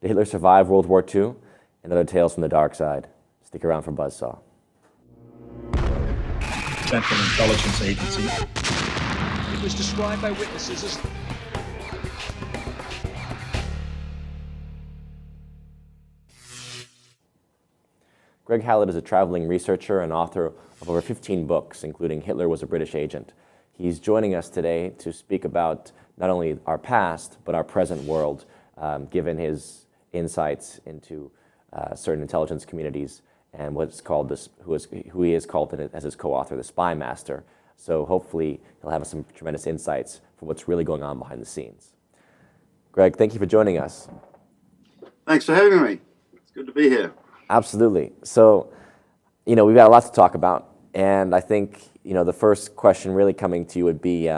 Did Hitler survive World War II? And other tales from the dark side. Stick around for Buzzsaw. Central Intelligence Agency. It was described by witnesses as... Greg Hallett is a traveling researcher and author of over 15 books, including Hitler Was a British Agent. He's joining us today to speak about not only our past, but our present world, given his insights into certain intelligence communities and what's called who he is called as his co-author, the Spy Master. So hopefully he'll have some tremendous insights for what's really going on behind the scenes. Greg, thank you for joining us. Thanks for having me. It's good to be here. Absolutely. So, we've got a lot to talk about, and I think, the first question really coming to you would be,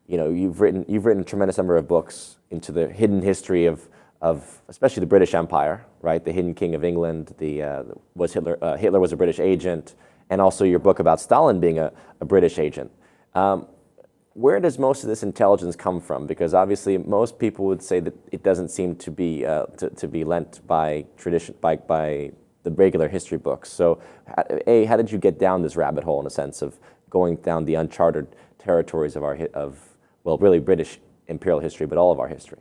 you've written a tremendous number of books into the hidden history of especially the British Empire, right? The Hidden King of England, Hitler was a British agent, and also your book about Stalin being a British agent. Where does most of this intelligence come from? Because obviously most people would say that it doesn't seem to be to be lent by tradition, by the regular history books. So, how did you get down this rabbit hole in a sense of going down the uncharted territories of really British imperial history, but all of our history?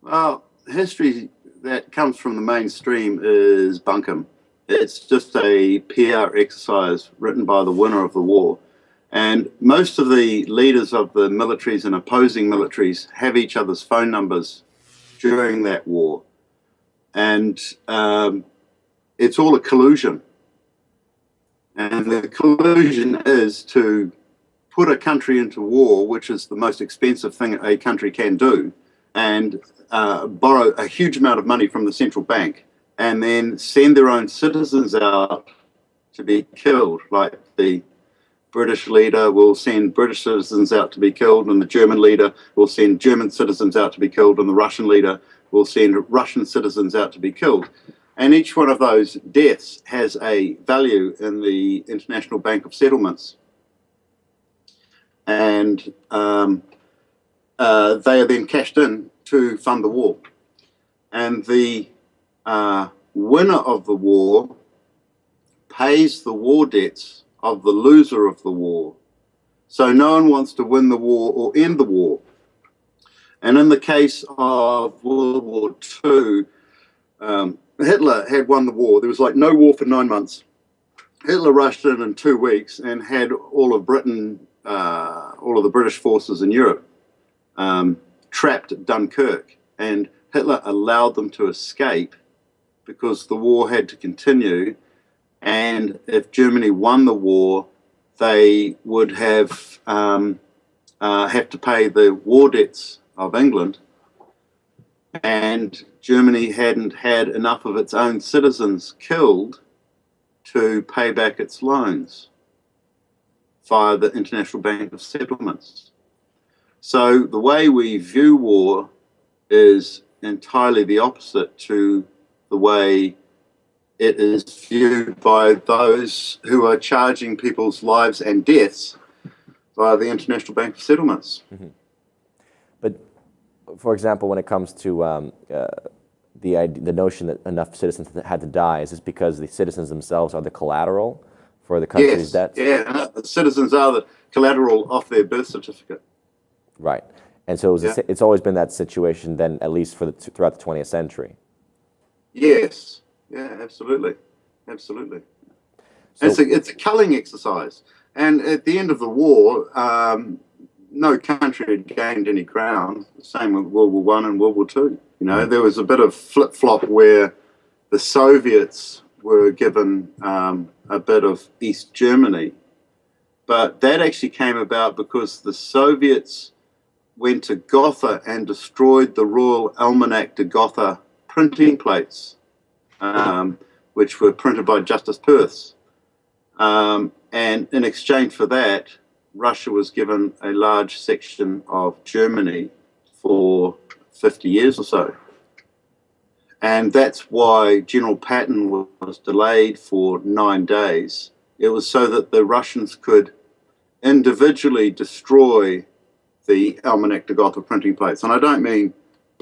Well, history that comes from the mainstream is bunkum. It's just a PR exercise written by the winner of the war. And most of the leaders of the militaries and opposing militaries have each other's phone numbers during that war. And it's all a collusion. And the collusion is to put a country into war, which is the most expensive thing a country can do, and borrow a huge amount of money from the central bank, and then send their own citizens out to be killed. Like the British leader will send British citizens out to be killed, and the German leader will send German citizens out to be killed, and the Russian leader will send Russian citizens out to be killed. And each one of those deaths has a value in the International Bank of Settlements. And they are then cashed in to fund the war. And the winner of the war pays the war debts of the loser of the war. So no one wants to win the war or end the war. And in the case of World War II, Hitler had won the war. There was like no war for 9 months. Hitler rushed in 2 weeks and had all of Britain, all of the British forces in Europe trapped at Dunkirk. And Hitler allowed them to escape because the war had to continue. And if Germany won the war, they would have to pay the war debts of England, and Germany hadn't had enough of its own citizens killed to pay back its loans via the International Bank of Settlements. So the way we view war is entirely the opposite to the way it is viewed by those who are charging people's lives and deaths via the International Bank of Settlements. Mm-hmm. But, for example, when it comes to the notion that enough citizens had to die, is this because the citizens themselves are the collateral for the country's debts? Yeah, the citizens are the collateral of their birth certificate. Right. And so it's always been that situation then, at least throughout the 20th century. Yes. Yeah, absolutely. Absolutely. So, it's a culling exercise. And at the end of the war, no country had gained any ground. Same with World War I and World War II. There was a bit of flip-flop where the Soviets were given a bit of East Germany. But that actually came about because the Soviets went to Gotha and destroyed the Royal Almanac of Gotha printing plates, which were printed by Justice Perths. And in exchange for that, Russia was given a large section of Germany for 50 years or so. And that's why General Patton was delayed for 9 days. It was so that the Russians could individually destroy the Almanac of Gotha printing plates. And I don't mean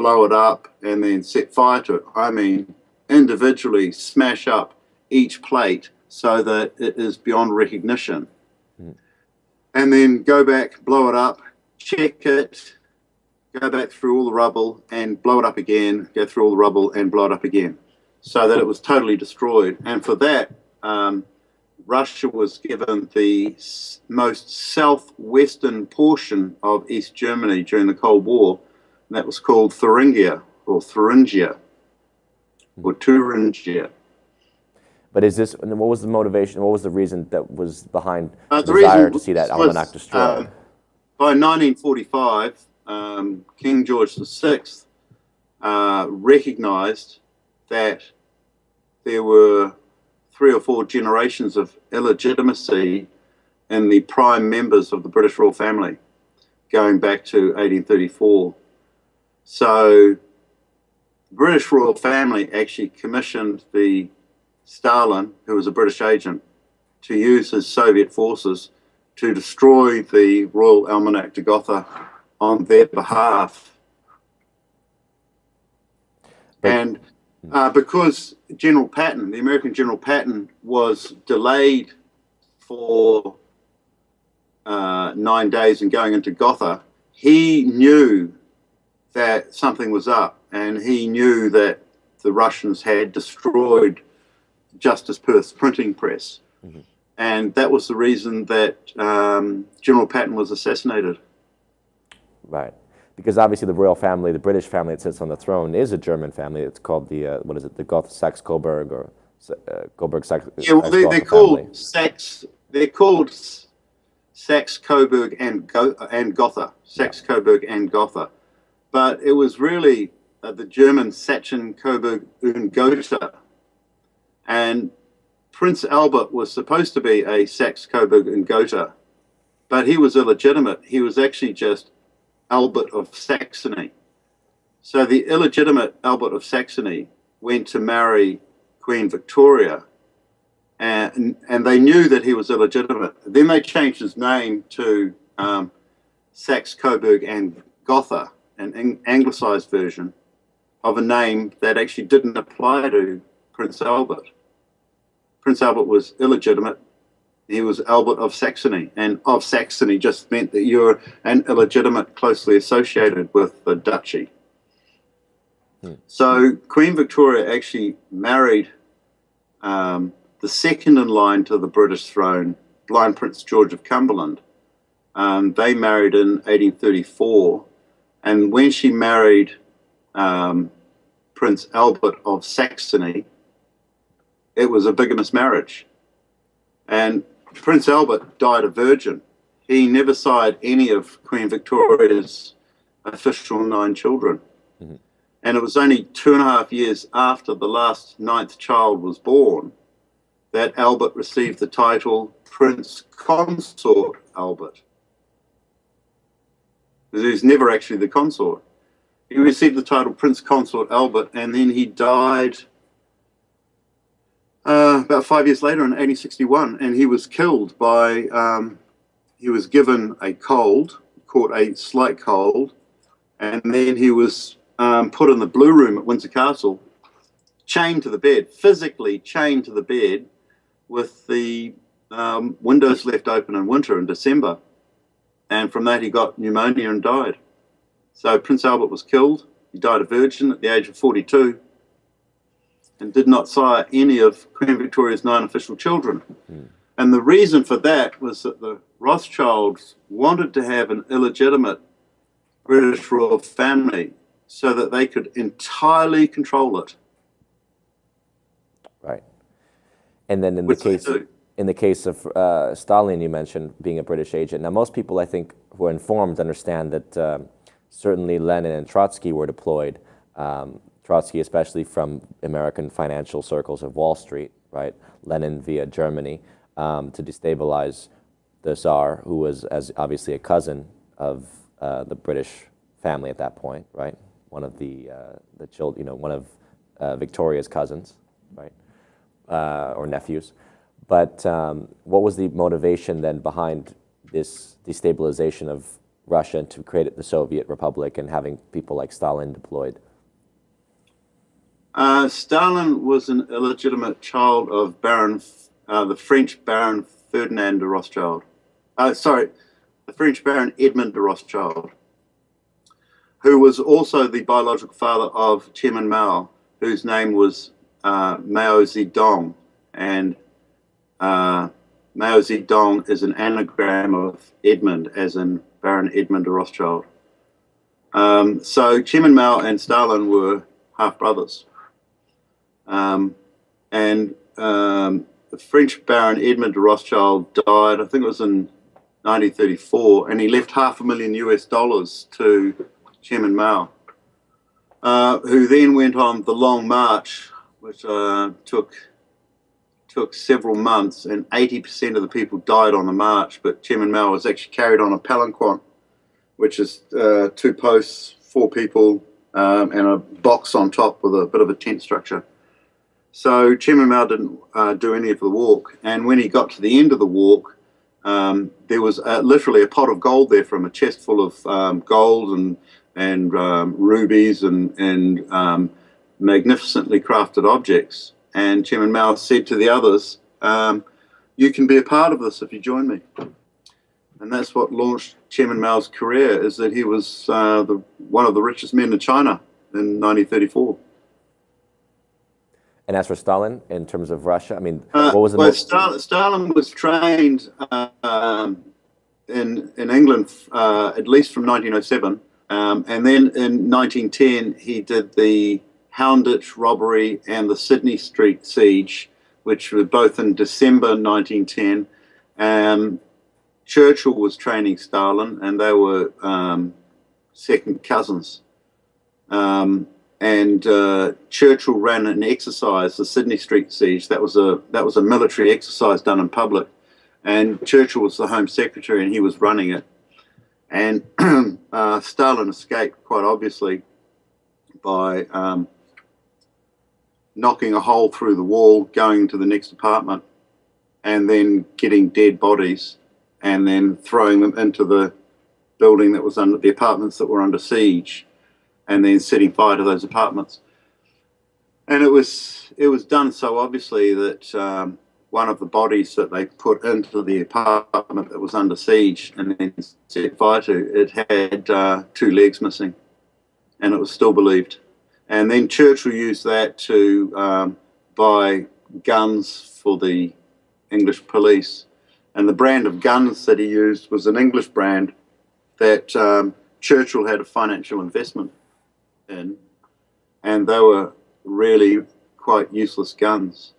blow it up, and then set fire to it. I mean, individually smash up each plate so that it is beyond recognition. And then go back, blow it up, check it, go back through all the rubble and blow it up again, go through all the rubble and blow it up again, so that it was totally destroyed. And for that, Russia was given the most southwestern portion of East Germany during the Cold War, and that was called Thuringia, or Thuringia, or Thuringia. But is this, and what was the motivation, what was the reason that was behind the the desire reason to see that was, almanac destroyed? By 1945, King George VI recognized that there were 3 or 4 generations of illegitimacy in the prime members of the British royal family, going back to 1834. So the British royal family actually commissioned the Stalin, who was a British agent, to use his Soviet forces to destroy the Royal Almanac of Gotha on their behalf. And because General Patton, the American General Patton, was delayed for 9 days in going into Gotha, he knew that something was up, and he knew that the Russians had destroyed Justice Perth's printing press. And that was the reason that General Patton was assassinated. Right. Because obviously the royal family, the British family that sits on the throne, is a German family. It's called the, what is it, the Gotha Saxe-Coburg, or Coburg Saxe. Yeah, well, they're called Saxe. They're called Saxe-Coburg and Gotha. Saxe-Coburg and Gotha. But it was really the German Sachen-Coburg und Gotha. And Prince Albert was supposed to be a Saxe-Coburg und Gotha, but he was illegitimate. He was actually just Albert of Saxony. So the illegitimate Albert of Saxony went to marry Queen Victoria, and they knew that he was illegitimate. Then they changed his name to Saxe-Coburg and Gotha, an anglicized version of a name that actually didn't apply to Prince Albert. Prince Albert was illegitimate. He was Albert of Saxony, and of Saxony just meant that you're an illegitimate closely associated with the duchy. So Queen Victoria actually married the second in line to the British throne, Blind Prince George of Cumberland. They married in 1834, and when she married Prince Albert of Saxony, it was a bigamous marriage. And Prince Albert died a virgin. He never sired any of Queen Victoria's official 9 children. And it was only 2.5 years after the last 9th child was born that Albert received the title Prince Consort Albert. Because he was never actually the consort. He received the title Prince Consort Albert, and then he died about 5 years later in 1861, and he was killed by, he was given a cold, caught a slight cold, and then he was put in the Blue Room at Windsor Castle, chained to the bed, physically chained to the bed, with the windows left open in winter in December. And from that he got pneumonia and died. So Prince Albert was killed. He died a virgin at the age of 42. And did not sire any of Queen Victoria's 9 official children. And the reason for that was that the Rothschilds wanted to have an illegitimate British royal family so that they could entirely control it. Right. And then in the case of Stalin, you mentioned being a British agent. Now, most people, I think, who are informed understand that certainly Lenin and Trotsky were deployed. Trotsky, especially from American financial circles of Wall Street, right? Lenin via Germany to destabilize the Tsar, who was obviously a cousin of the British family at that point, right? One of the children, one of Victoria's cousins, right, or nephews. But what was the motivation then behind this destabilization Russia to create the Soviet Republic and having people like Stalin deployed? Stalin was an illegitimate child of the French Baron Ferdinand de Rothschild. The French Baron Edmond de Rothschild, who was also the biological father of Chairman Mao, whose name was Mao Zedong. And Mao Zedong is an anagram of Edmund, as in Baron Edmund de Rothschild. So Chairman Mao and Stalin were half-brothers. The French Baron Edmund de Rothschild died, I think it was in 1934, and he left $500,000 to Chairman Mao, who then went on the Long March, which took several months, and 80% of the people died on the march, but Chairman Mao was actually carried on a palanquin, which is 2 posts, 4 people, and a box on top with a bit of a tent structure. So Chairman Mao didn't do any of the walk, and when he got to the end of the walk, there was literally a pot of gold there from a chest full of gold and rubies and magnificently crafted objects. And Chairman Mao said to the others, "You can be a part of this if you join me." And that's what launched Chairman Mao's career, is that he was one of the richest men in China in 1934. And as for Stalin, in terms of Russia, I mean, what was the most... Stalin was trained in England at least from 1907, and then in 1910 he did the Houndditch robbery and the Sydney Street siege, which were both in December 1910. Churchill was training Stalin, and they were second cousins. Churchill ran an exercise, the Sydney Street siege. That was a military exercise done in public, and Churchill was the Home Secretary, and he was running it. And Stalin escaped, quite obviously, by knocking a hole through the wall, going to the next apartment, and then getting dead bodies, and then throwing them into the building that was under the apartments that were under siege, and then setting fire to those apartments. And it was done so obviously that one of the bodies that they put into the apartment that was under siege and then set fire to, it had 2 legs missing, and it was still believed. And then Churchill used that to buy guns for the English police. And the brand of guns that he used was an English brand that Churchill had a financial investment in, and they were really quite useless guns.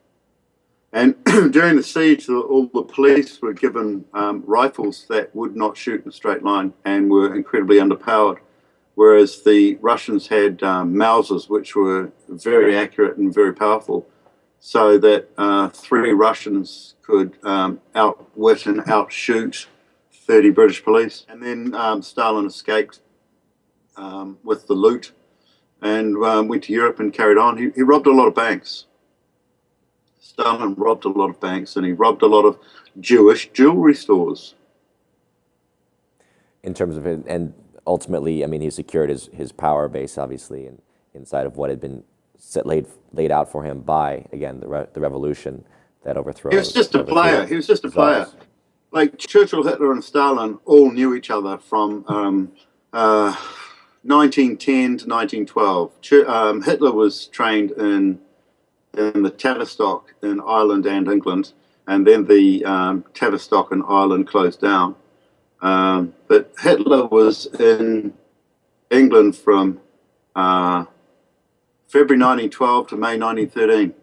And during the siege, all the police were given rifles that would not shoot in a straight line and were incredibly underpowered, whereas the Russians had Mausers, which were very accurate and very powerful, so that 3 Russians could outwit and outshoot 30 British police. And then Stalin escaped with the loot and went to Europe and carried on. He robbed a lot of banks. Stalin robbed a lot of banks, and he robbed a lot of Jewish jewelry stores. In terms of it, and ultimately, I mean, he secured his power base, obviously, inside of what had been laid out for him by, again, the revolution that overthrew. He was just a player. He was just a player. Like Churchill, Hitler, and Stalin all knew each other from 1910 to 1912. Hitler was trained in the Tavistock in Ireland and England, and then the Tavistock in Ireland closed down. But Hitler was in England from February 1912 to May 1913.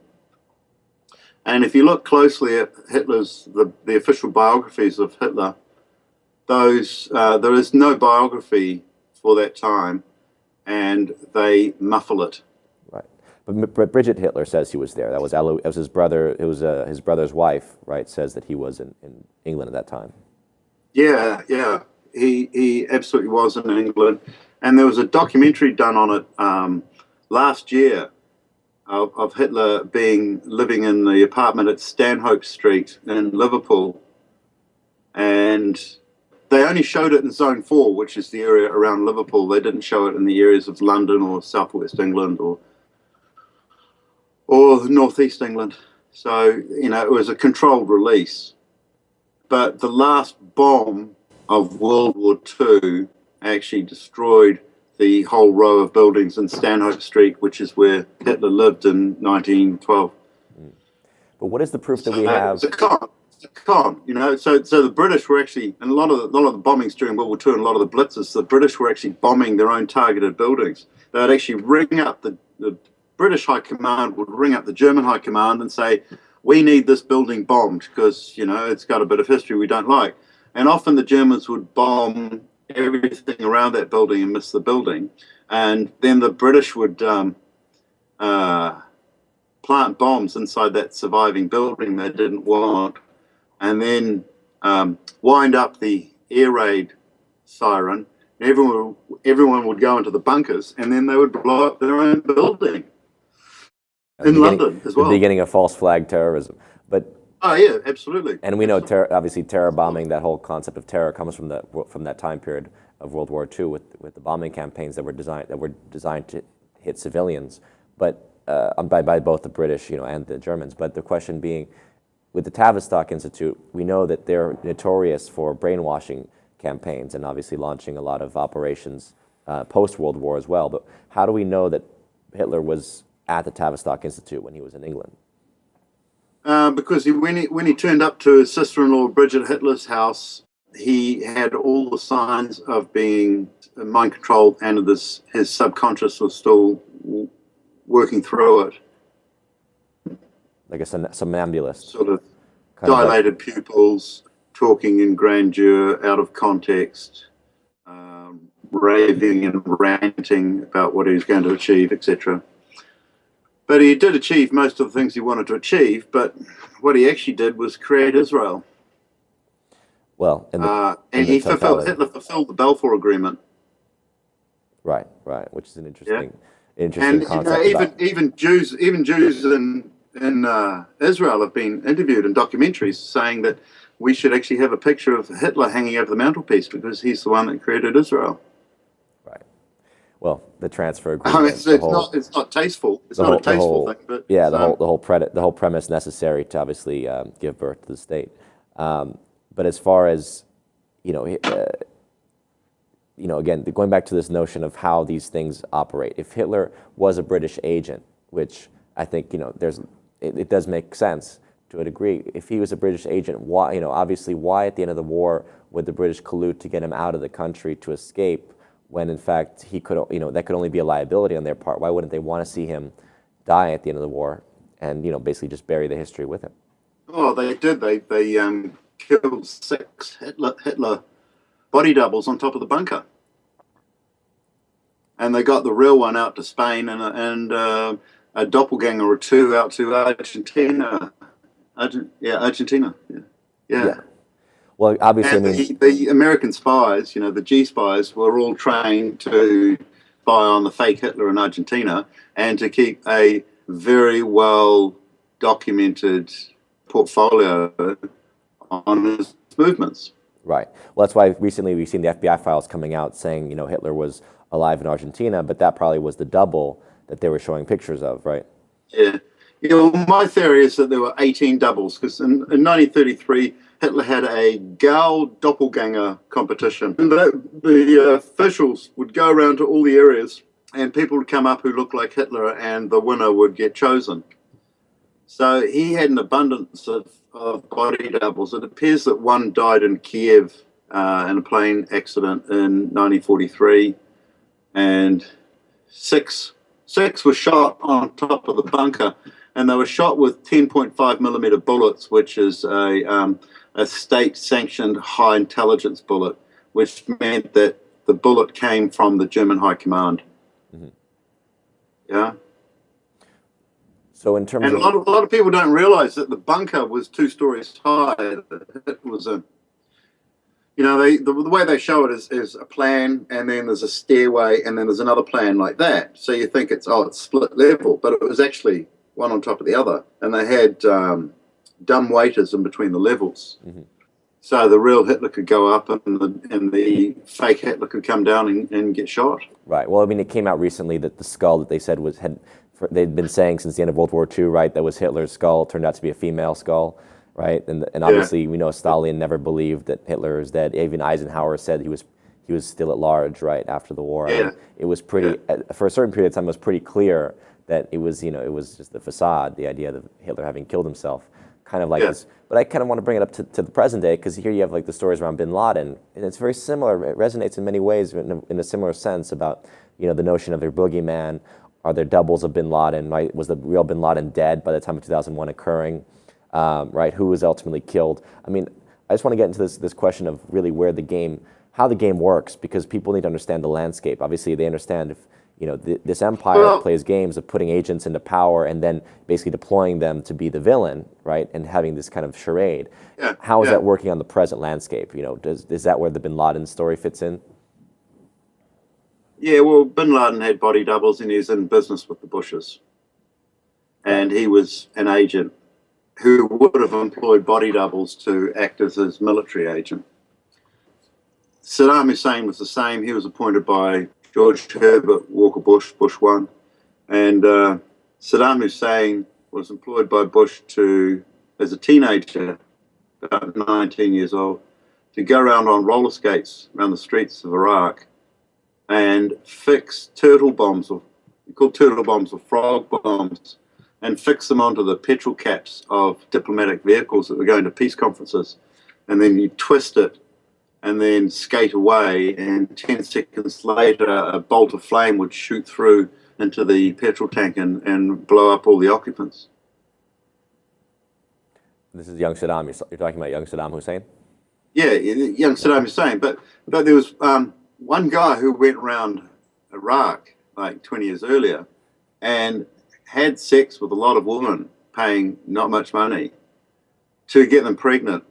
And if you look closely at the official biographies of Hitler, there is no biography for that time, and they muffle it. Right, but Bridget Hitler says he was there. That was his brother. It was his brother's wife, right? Says that he was in England at that time. Yeah, he absolutely was in England, and there was a documentary done on it last year of Hitler living in the apartment at Stanhope Street in Liverpool, and they only showed it in Zone 4, which is the area around Liverpool. They didn't show it in the areas of London or southwest England or northeast England. So, it was a controlled release. But the last bomb of World War II actually destroyed the whole row of buildings in Stanhope Street, which is where Hitler lived in 1912. But what is the proof that we have? It's a con. So the British were actually, and a lot of the bombings during World War II and a lot of the blitzes, the British were actually bombing their own targeted buildings. They would actually ring up the British High Command would ring up the German High Command and say, we need this building bombed because, it's got a bit of history we don't like. And often the Germans would bomb everything around that building and miss the building. And then the British would plant bombs inside that surviving building they didn't want, and then wind up the air raid siren. Everyone would go into the bunkers, and then they would blow up their own building in London as well. The beginning of false flag terrorism. But oh yeah, absolutely. And we know obviously terror bombing. That whole concept of terror comes from that time period of World War II with the bombing campaigns that were designed to hit civilians, but by both the British and the Germans. But the question being, with the Tavistock Institute, we know that they're notorious for brainwashing campaigns and obviously launching a lot of operations post-World War as well. But how do we know that Hitler was at the Tavistock Institute when he was in England? Because when he turned up to his sister-in-law Bridget Hitler's house, he had all the signs of being mind-controlled, and his subconscious was still working through it. Like a somnambulist. Sort of dilated pupils, talking in grandeur, out of context, raving and ranting about what he was going to achieve, etc. But he did achieve most of the things he wanted to achieve, but what he actually did was create Israel. Well, Hitler fulfilled the Balfour Agreement. Right, which is an interesting And concept. even Jews in Israel have been interviewed in documentaries saying that we should actually have a picture of Hitler hanging over the mantelpiece because he's the one that created Israel. Right. Well, the transfer agreement. It's not tasteful. It's not a tasteful thing. But yeah, the whole premise necessary to obviously give birth to the state. But as far as again, going back to this notion of how these things operate, if Hitler was a British agent, which I think it does make sense to a degree. If he was a British agent, why why at the end of the war would the British collude to get him out of the country to escape, when in fact he could that could only be a liability on their part? Why wouldn't they want to see him die at the end of the war and basically just bury the history with him? Oh, they did. They killed 6 Hitler body doubles on top of the bunker, and they got the real one out to Spain and a doppelganger or 2 out to Argentina. Argentina. Yeah. Well, obviously, and the American spies, the G spies, were all trained to spy on the fake Hitler in Argentina and to keep a very well documented portfolio on his movements. Right. Well, that's why recently we've seen the FBI files coming out saying, Hitler was alive in Argentina, but that probably was the double that they were showing pictures of, right? Yeah. My theory is that there were 18 doubles, because in 1933, Hitler had a Gal doppelganger competition. And the officials would go around to all the areas, and people would come up who looked like Hitler, and the winner would get chosen. So he had an abundance of body doubles. It appears that one died in Kiev in a plane accident in 1943, and six were shot on top of the bunker, and they were shot with 10.5 millimeter bullets, which is a state-sanctioned high intelligence bullet, which meant that the bullet came from the German High Command. Mm-hmm. Yeah. So in terms of a lot of people don't realize that the bunker was 2 stories high. It was the way they show it is a plan, and then there's a stairway, and then there's another plan like that. So you think it's split level, but it was actually one on top of the other, and they had dumb waiters in between the levels. Mm-hmm. so the real Hitler could go up and the fake Hitler could come down and get shot. Right. Well, I mean, it came out recently that the skull that they said they'd been saying since the end of World War II, right, that was Hitler's skull, turned out to be a female skull, right? And obviously we know Stalin never believed that Hitler is dead. Even Eisenhower said he was still at large, right, after the war. Yeah. I mean, it was pretty, for a certain period of time, it was pretty clear that it was, it was just the facade, the idea of Hitler having killed himself, kind of like this. But I kind of want to bring it up to the present day, because here you have like the stories around bin Laden, and it's very similar. It resonates in many ways in a similar sense about, the notion of their boogeyman. Are there doubles of bin Laden, right? Was the real bin Laden dead by the time of 2001 occurring, right? Who was ultimately killed? I mean, I just want to get into this question of really how the game works, because people need to understand the landscape. Obviously, they understand if, this empire plays games of putting agents into power and then basically deploying them to be the villain, right? And having this kind of charade. Yeah. How is that working on the present landscape? Is that where the bin Laden story fits in? Yeah, well, bin Laden had body doubles and he was in business with the Bushes. And he was an agent who would have employed body doubles to act as his military agent. Saddam Hussein was the same. He was appointed by George Herbert Walker Bush, Bush 1. And Saddam Hussein was employed by Bush as a teenager, about 19 years old, to go around on roller skates around the streets of Iraq and fix turtle bombs, called turtle bombs or frog bombs, and fix them onto the petrol caps of diplomatic vehicles that were going to peace conferences. And then you twist it and then skate away, and 10 seconds later a bolt of flame would shoot through into the petrol tank and blow up all the occupants. This is young Saddam. You're talking about young Saddam Hussein? Yeah, young Saddam Hussein. But there was one guy who went around Iraq like 20 years earlier and had sex with a lot of women, paying not much money, to get them pregnant,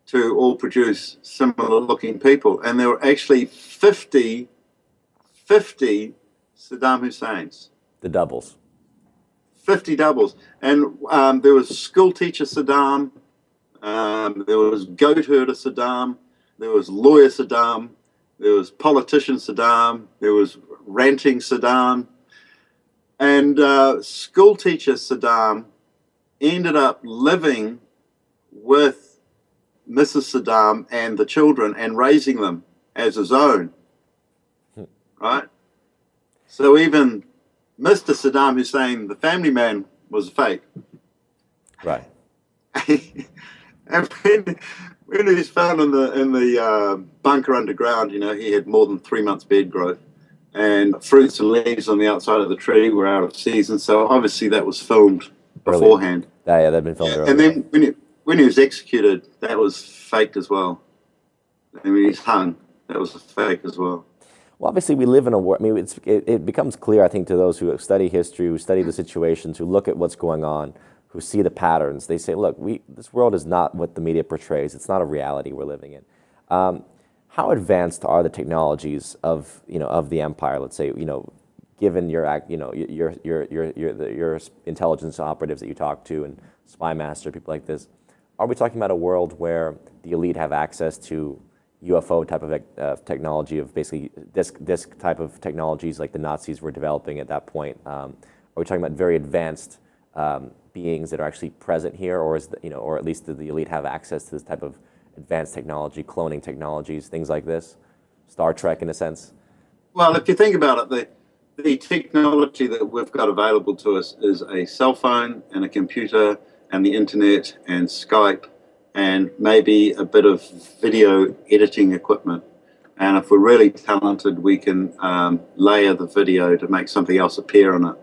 to all produce similar looking people. And there were actually 50 Saddam Husseins. The doubles. 50 doubles. And there was school teacher Saddam, there was goat herder Saddam, there was lawyer Saddam, there was politician Saddam, there was ranting Saddam. And school teacher Saddam ended up living with Mrs. Saddam and the children and raising them as his own, right? So even Mr. Saddam Hussein, the family man, was fake. Right. And when he was found in the bunker underground, he had more than 3 months bed growth, and fruits and leaves on the outside of the tree were out of season. So obviously that was filmed beforehand. Yeah, that'd been filmed earlier. And then when he was executed, that was faked as well. And when he's hung, that was fake as well. Well, obviously, we live in a world. I mean, it becomes clear, I think, to those who study history, who study the situations, who look at what's going on, who see the patterns. They say, look, this world is not what the media portrays. It's not a reality we're living in. How advanced are the technologies of the empire? Let's say, given your intelligence operatives that you talk to and spy master people like this. Are we talking about a world where the elite have access to UFO type of technology, of basically disc type of technologies like the Nazis were developing at that point? Are we talking about very advanced beings that are actually present here, or or at least do the elite have access to this type of advanced technology, cloning technologies, things like this? Star Trek in a sense? Well, if you think about it, the technology that we've got available to us is a cell phone and a computer and the internet and Skype and maybe a bit of video editing equipment. And if we're really talented, we can layer the video to make something else appear in it.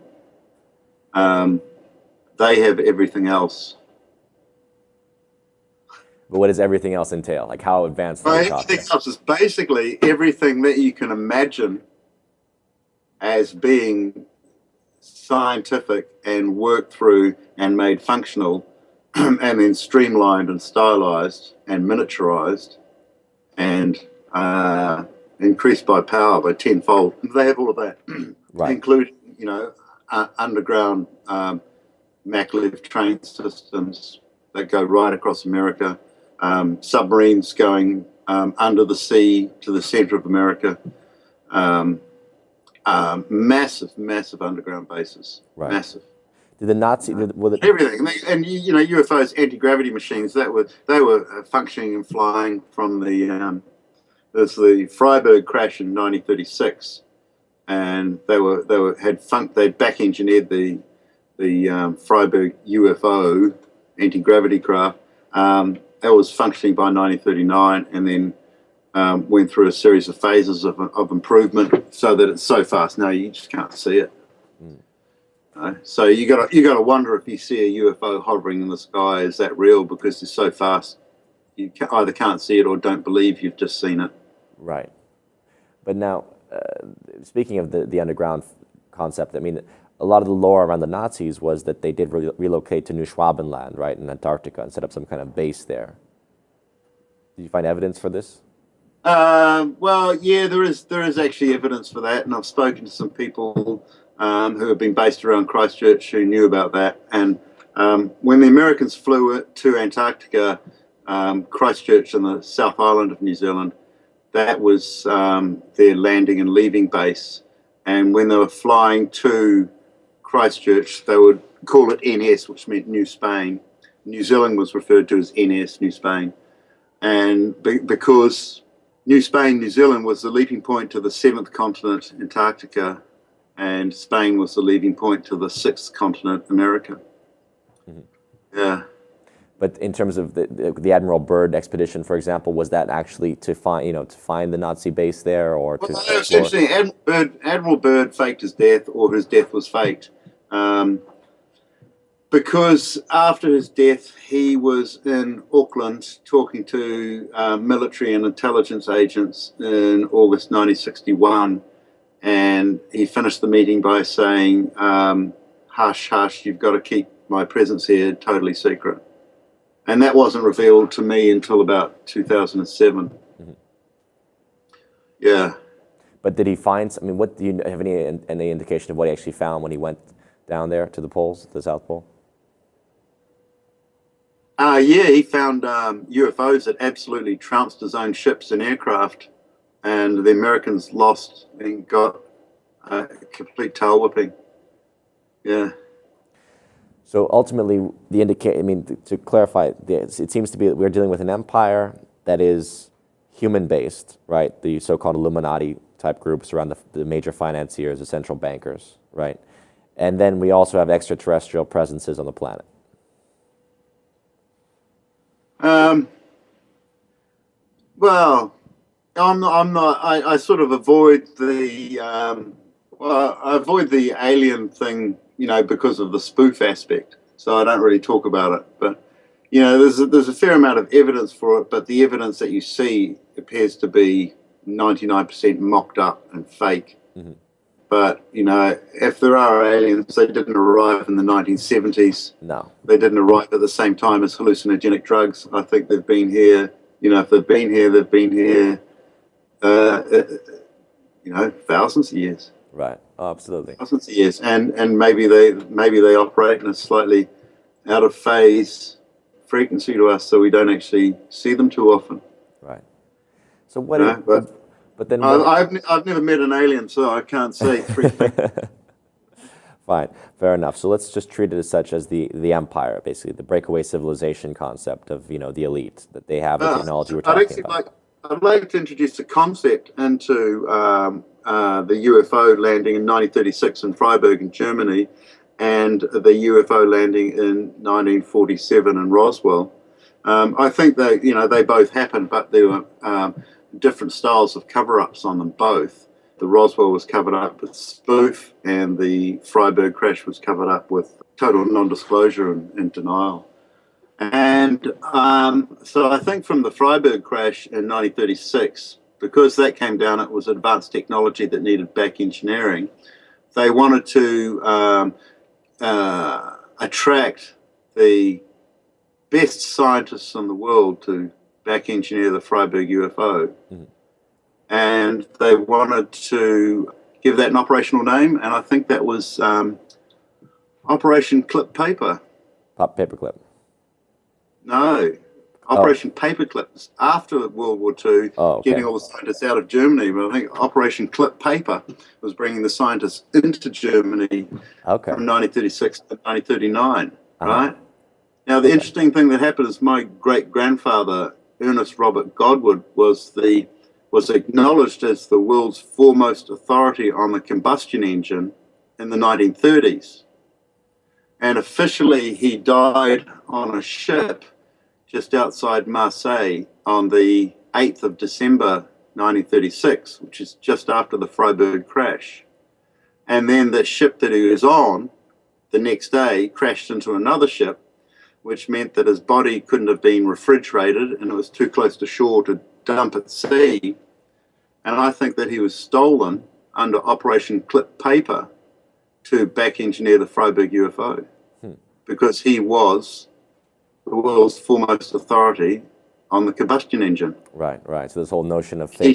They have everything else. But what does everything else entail? Like, how advanced are we talking? Everything else is basically everything that you can imagine as being scientific and worked through and made functional and then streamlined and stylized and miniaturized and increased by power by tenfold. They have all of that, right. Including, underground maglev train systems that go right across America, submarines going under the sea to the center of America. Massive underground bases. Right. Massive. Did the Nazi Everything, and UFOs, anti-gravity machines they were functioning and flying from the there's the Freiburg crash in 1936, and they'd back engineered the Freiburg UFO anti-gravity craft. That was functioning by 1939, and then went through a series of phases of improvement so that it's so fast now you just can't see it. So you got to wonder if you see a UFO hovering in the sky, is that real? Because it's so fast, you either can't see it or don't believe you've just seen it. Right. But now, speaking of the underground concept, I mean, a lot of the lore around the Nazis was that they did relocate to New Schwabenland, right, in Antarctica, and set up some kind of base there. Did you find evidence for this? Well, yeah, there is actually evidence for that, and I've spoken to some people who have been based around Christchurch who knew about that. And when the Americans flew to Antarctica, Christchurch in the South Island of New Zealand, that was their landing and leaving base. And when they were flying to Christchurch, they would call it NS, which meant New Spain. New Zealand was referred to as NS, New Spain. And because New Spain, New Zealand was the leaping point to the seventh continent, Antarctica, and Spain was the leading point to the sixth continent, America. Mm-hmm. Yeah. But in terms of the Admiral Byrd expedition, for example, was that actually to find the Nazi base there, or to? Well, essentially, Admiral Byrd faked his death, or his death was faked, because after his death, he was in Auckland talking to military and intelligence agents in August 1961. And he finished the meeting by saying, hush, hush, you've got to keep my presence here totally secret. And that wasn't revealed to me until about 2007. Mm-hmm. Yeah. But did he find, I mean, what do you have any indication of what he actually found when he went down there to the poles, the South Pole? Yeah, he found UFOs that absolutely trounced his own ships and aircraft. And the Americans lost and got a complete tail whipping. Yeah. So ultimately, to clarify, it seems to be that we're dealing with an empire that is human-based, right? The so-called Illuminati-type groups around the major financiers, the central bankers, right? And then we also have extraterrestrial presences on the planet. Well, I'm not. I sort of avoid the. I avoid the alien thing, because of the spoof aspect. So I don't really talk about it. But there's a fair amount of evidence for it. But the evidence that you see appears to be 99% mocked up and fake. Mm-hmm. But if there are aliens, they didn't arrive in the 1970s. No, they didn't arrive at the same time as hallucinogenic drugs. I think they've been here. If they've been here, they've been here. Thousands of years. Right. Oh, absolutely. Thousands of years, and maybe they operate in a slightly out of phase frequency to us, so we don't actually see them too often. Right. So what? But then I've never met an alien, so I can't say. Fine, fair enough. So let's just treat it as such as the empire, basically the breakaway civilization concept of the elite, that they have the technology we're talking about. I'd like to introduce a concept into the UFO landing in 1936 in Freiburg in Germany, and the UFO landing in 1947 in Roswell. I think they both happened, but there were different styles of cover-ups on them both. The Roswell was covered up with spoof, and the Freiburg crash was covered up with total non-disclosure and denial. And so I think from the Freiburg crash in 1936, because that came down, it was advanced technology that needed back engineering. They wanted to attract the best scientists in the world to back engineer the Freiburg UFO. Mm-hmm. And they wanted to give that an operational name, and I think that was Operation Clip Paper. Paperclip. No, Operation Paperclip was after World War II, getting all the scientists out of Germany. But I think Operation Clip Paper was bringing the scientists into Germany from 1936 to 1939, right? Now, the interesting thing that happened is my great-grandfather, Ernest Robert Godwin, was acknowledged as the world's foremost authority on the combustion engine in the 1930s. And officially, he died on a ship just outside Marseille on the 8th of December, 1936, which is just after the Freiburg crash. And then the ship that he was on the next day crashed into another ship, which meant that his body couldn't have been refrigerated and it was too close to shore to dump at sea. And I think that he was stolen under Operation Clip Paper to back engineer the Freiburg UFO, because he was the world's foremost authority on the combustion engine. Right. So this whole notion of he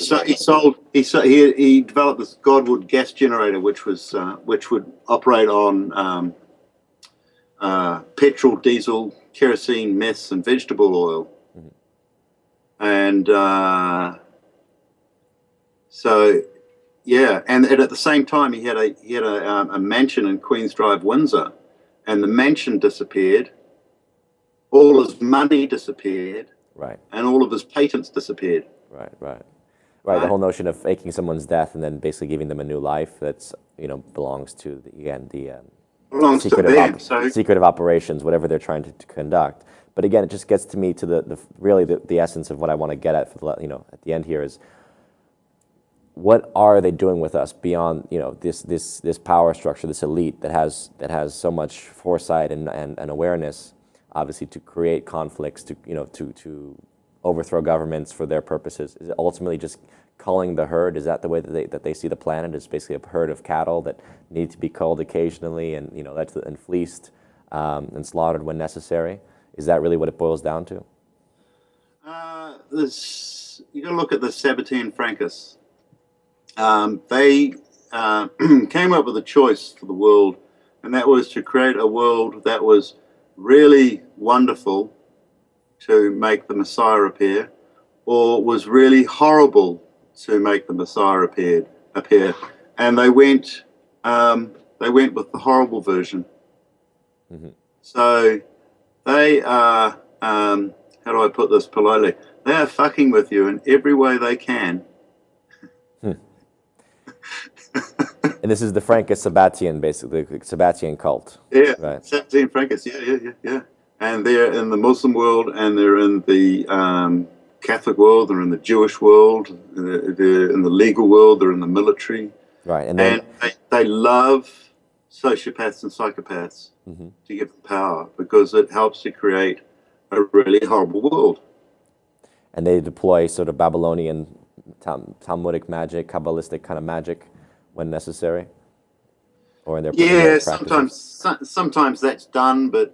developed this Godwood gas generator, which would operate on petrol, diesel, kerosene, meth, and vegetable oil. And and at the same time he had a mansion in Queens Drive, Windsor, and the mansion disappeared. All his money disappeared, and all of his patents disappeared. Right. The whole notion of faking someone's death and then basically giving them a new life that's belongs to secretive operations, whatever they're trying to conduct. But again, it just gets to me to the essence of what I want to get at at the end here is, what are they doing with us beyond this power structure, this elite that has so much foresight and awareness, obviously, to create conflicts, to overthrow governments for their purposes? Is it ultimately just culling the herd? Is that the way that they see the planet? It's basically a herd of cattle that need to be culled occasionally and and fleeced and slaughtered when necessary? Is that really what it boils down to? You got to look at the Sabbatean Frankists. They came up with a choice for the world, and that was to create a world that was really wonderful to make the Messiah appear, or was really horrible to make the Messiah appear. And they went with the horrible version. So they are, how do I put this politely? They are fucking with you in every way they can. And this is the Frankist Sabbatian, basically, the Sabbatian cult. Yeah, right. Sabbatean Frankists, yeah. And they're in the Muslim world, and they're in the Catholic world, they're in the Jewish world, they're in the legal world, they're in the military. Right. And they love sociopaths and psychopaths to give them power, because it helps to create a really horrible world. And they deploy sort of Babylonian, Talmudic magic, Kabbalistic kind of magic when necessary, or in their sometimes that's done, but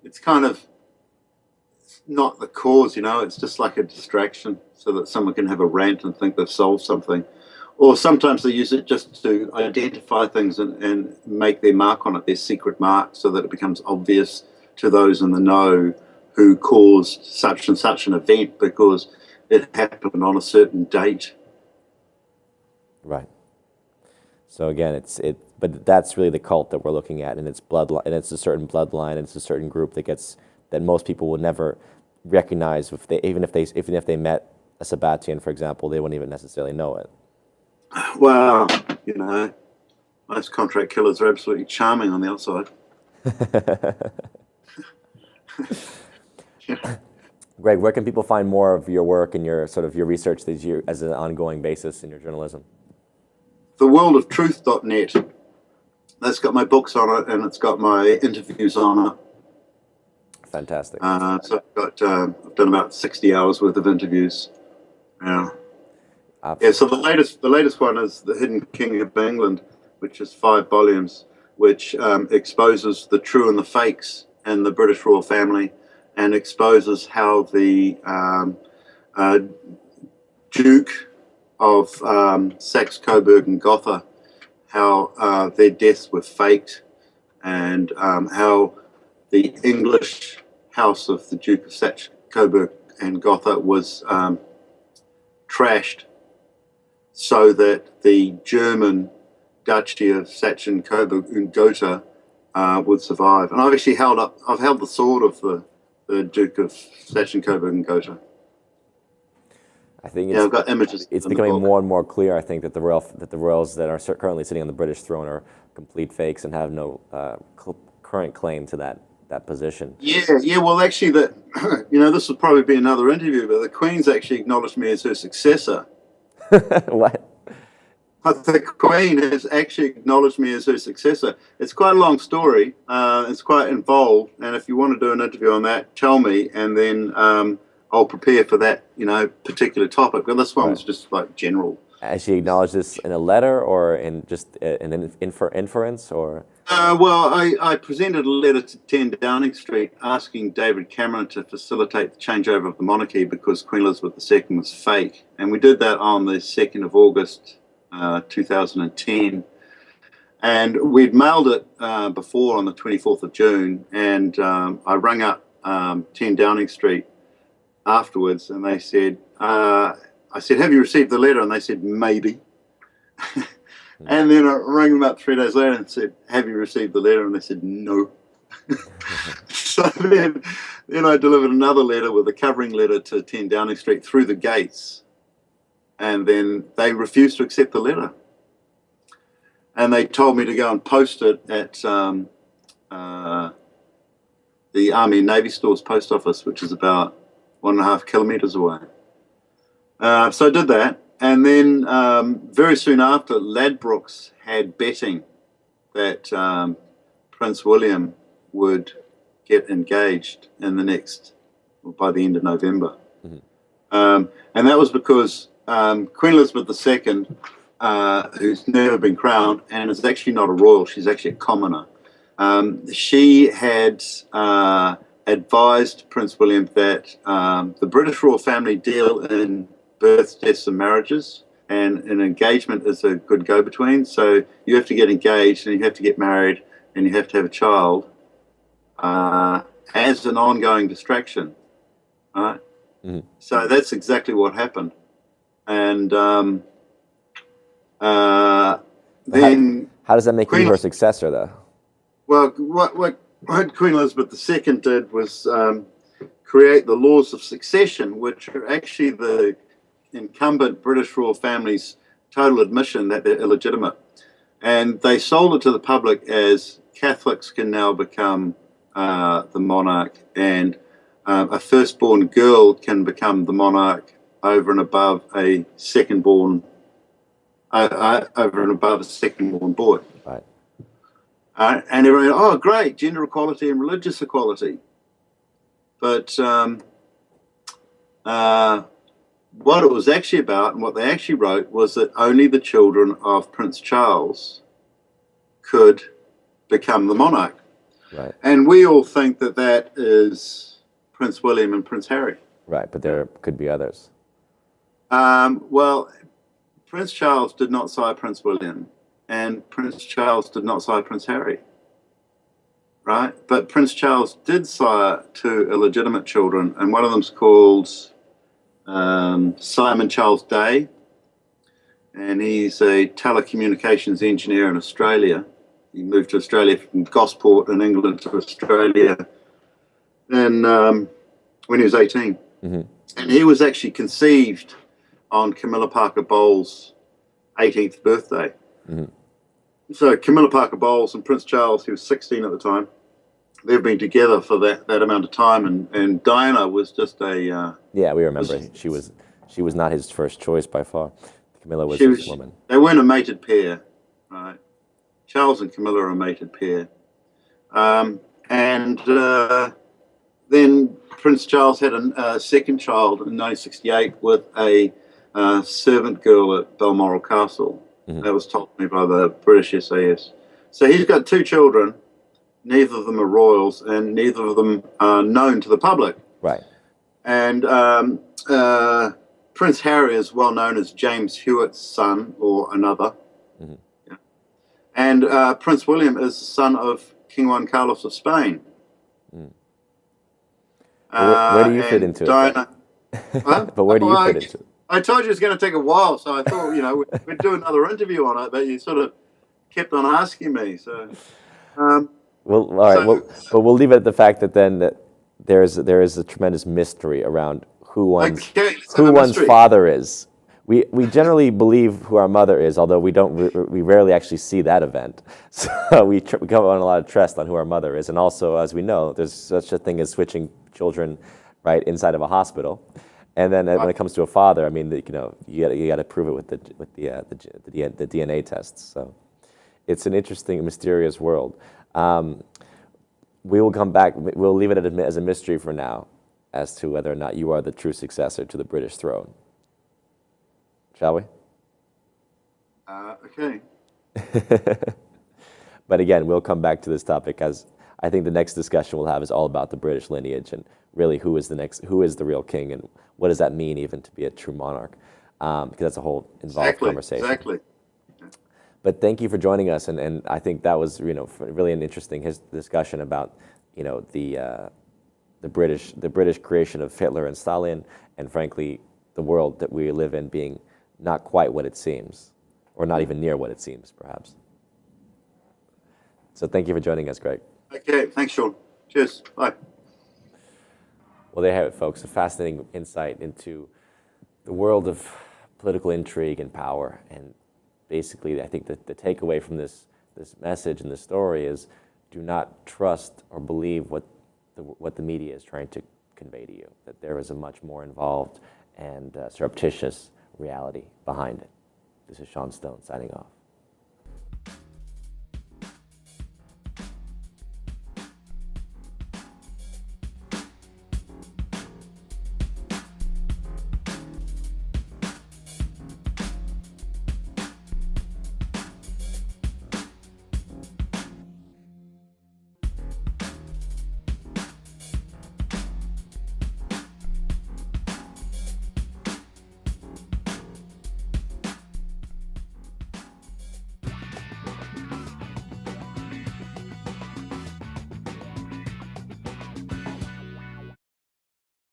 it's kind of not the cause. It's just like a distraction so that someone can have a rant and think they've solved something. Or sometimes they use it just to identify things and make their mark on it, their secret mark, so that it becomes obvious to those in the know who caused such and such an event because it happened on a certain date. Right. So again, but that's really the cult that we're looking at, and it's bloodline, and it's a certain bloodline, and it's a certain group that most people would never recognize even if they met a Sabbatian, for example, they wouldn't even necessarily know it. Well, most contract killers are absolutely charming on the outside. Greg, where can people find more of your work and your research as an ongoing basis in your journalism? TheWorldOfTruth.net. That's got my books on it, and it's got my interviews on it. Fantastic. So I've done about 60 hours worth of interviews. Yeah. Absolutely. Yeah. So the latest one is The Hidden King of England, which is 5 volumes, which exposes the true and the fakes in the British royal family, and exposes how the Duke of Saxe-Coburg and Gotha, how their deaths were faked, and how the English house of the Duke of Coburg and Gotha was trashed so that the German Duchy of Sachsen, Coburg and Gotha would survive. And I've held the sword of the Duke of Sachsen, Coburg and Gotha. I think I've got images. It's becoming more and more clear, I think, that the royals that are currently sitting on the British throne are complete fakes and have no current claim to that position. Yeah. Well, actually, this would probably be another interview, but the Queen's actually acknowledged me as her successor. What? The Queen has actually acknowledged me as her successor. It's quite a long story. It's quite involved, and if you want to do an interview on that, tell me, and then I'll prepare for that, particular topic. But this one was just like general. Has she acknowledged this in a letter or in just an inference, or? Well, I presented a letter to 10 Downing Street asking David Cameron to facilitate the changeover of the monarchy because Queen Elizabeth II was fake, and we did that on the 2nd of August, 2010. And we'd mailed it before on the 24th of June, and I rang up 10 Downing Street afterwards, and they said, I said, have you received the letter? And they said, maybe. And then I rang them up 3 days later and said, have you received the letter? And they said, no. So then I delivered another letter with a covering letter to 10 Downing Street through the gates. And then they refused to accept the letter. And they told me to go and post it at the Army and Navy Stores post office, which is about 1.5 kilometres away. So I did that. And then very soon after, Ladbrokes had betting that Prince William would get engaged by the end of November. Mm-hmm. And that was because Queen Elizabeth II, who's never been crowned and is actually not a royal, she's actually a commoner, she had advised Prince William that the British royal family deal in births, deaths and marriages, and an engagement is a good go-between. So you have to get engaged and you have to get married and you have to have a child as an ongoing distraction, right? Mm-hmm. So that's exactly what happened. And then... How does that make you her successor, though? Well, what Queen Elizabeth II did was create the laws of succession, which are actually the incumbent British royal family's total admission that they're illegitimate. And they sold it to the public as Catholics can now become the monarch, and a firstborn girl can become the monarch over and above a second-born boy. Right. And everyone, oh, great, gender equality and religious equality. But what it was actually about and what they actually wrote was that only the children of Prince Charles could become the monarch. Right. And we all think that that is Prince William and Prince Harry. Right, but there could be others. Well, Prince Charles did not sire Prince William, and Prince Charles did not sire Prince Harry. Right? But Prince Charles did sire 2 illegitimate children, and one of them's called Simon Charles Day, and he's a telecommunications engineer in Australia. He moved to Australia from Gosport in England to Australia when he was 18. Mm-hmm. And he was actually conceived on Camilla Parker Bowles' 18th birthday. Mm-hmm. So Camilla Parker Bowles and Prince Charles, he was 16 at the time, they've been together for that amount of time, and Diana was just a... yeah, we remember. She was not his first choice by far. Camilla was his woman. They weren't a mated pair, right? Charles and Camilla are a mated pair. Then Prince Charles had a second child in 1968 with a servant girl at Balmoral Castle. Mm-hmm. That was told me by the British SAS. So he's got 2 children. Neither of them are royals, and neither of them are known to the public. Right. And Prince Harry is well known as James Hewitt's son, or another. Mm-hmm. Yeah. And Prince William is the son of King Juan Carlos of Spain. Mm. Where do you fit and into it? Diana. Huh? But where do you Well, fit into it? I told you it's going to take a while, so I thought, we'd do another interview on it, but you sort of kept on asking me. So, Well, all right. so But we'll leave it at the fact that then that there is a tremendous mystery around who one's father is. We generally believe who our mother is, although we rarely actually see that event. So we come on a lot of trust on who our mother is, and also, as we know, there's such a thing as switching children, right, inside of a hospital. And then when it comes to a father, I mean, you got to prove it with the DNA tests. So it's an interesting, mysterious world. We will come back. We'll leave it as a mystery for now, as to whether or not you are the true successor to the British throne. Shall we? okay. But again, we'll come back to this topic, as I think the next discussion we'll have is all about the British lineage and really who is the real king, and what does that mean even to be a true monarch? Because that's a whole involved conversation. Exactly. But thank you for joining us, and I think that was really an interesting discussion about the British creation of Hitler and Stalin, and frankly the world that we live in being not quite what it seems, or not even near what it seems, perhaps. So thank you for joining us, Greg. Okay, thanks, Sean. Cheers. Bye. Well, there you have it, folks. A fascinating insight into the world of political intrigue and power. And basically, I think that the takeaway from this message and this story is, do not trust or believe what the media is trying to convey to you, that there is a much more involved and surreptitious reality behind it. This is Sean Stone signing off.